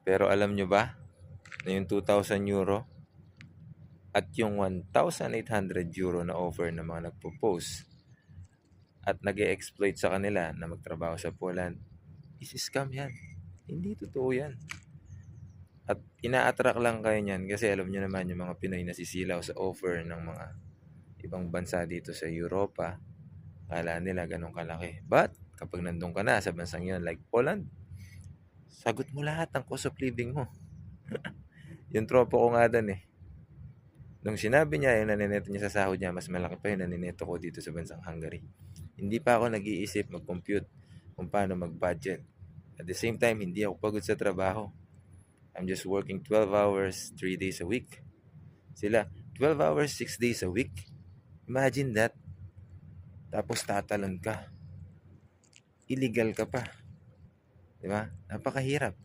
Pero alam nyo ba na yung 2,000 euro at yung 1,800 euro na offer ng mga nagpo-post at nag-e-exploit sa kanila na magtrabaho sa Poland, is scam yan. Hindi totoo yan. At ina-attract lang kayo niyan kasi alam nyo naman yung mga Pinoy nasisilaw sa offer ng mga ibang bansa dito sa Europa. Kala nila ganun kalaki. But, kapag nandun ka na sa bansang yun, like Poland, sagot mo lahat ng cost of living mo. Yung tropo ko nga doon eh. Nung sinabi niya yung nanineto niya sa sahod niya, mas malaki pa yung nanineto ko dito sa bansang Hungary. Hindi pa ako nag-iisip mag-compute kung paano mag-budget. At the same time, hindi ako pagod sa trabaho. I'm just working 12 hours, 3 days a week. Sila, 12 hours, 6 days a week. Imagine that. Tapos tatalon ka. Illegal ka pa. Di ba? Napakahirap.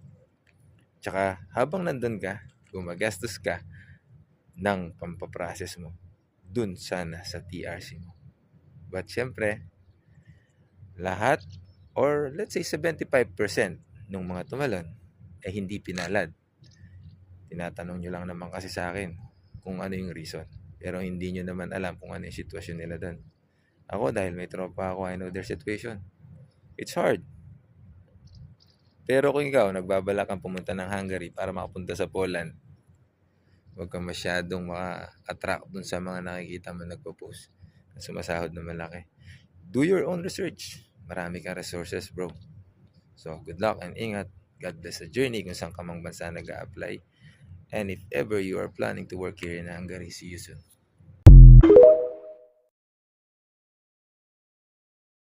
Tsaka, habang nandun ka, gumagastos ka ng pampaprocess mo dun sana sa TRC mo. But syempre, lahat or let's say 75% ng mga tumalon ay hindi pinalad. Tinatanong nyo lang naman kasi sa akin kung ano yung reason. Pero hindi nyo naman alam kung ano yung sitwasyon nila doon. Ako dahil may tropa ako, I know their situation. It's hard. Pero kung ikaw, nagbabala kang pumunta ng Hungary para makapunta sa Poland, huwag kang masyadong maka-attract dun sa mga nakikita mo nagpo-post na sumasahod na malaki. Do your own research. Marami kang resources, bro. So, good luck and ingat. God bless the journey kung saan ka mang bansa nag-a-apply. And if ever you are planning to work here in Hungary, see you soon.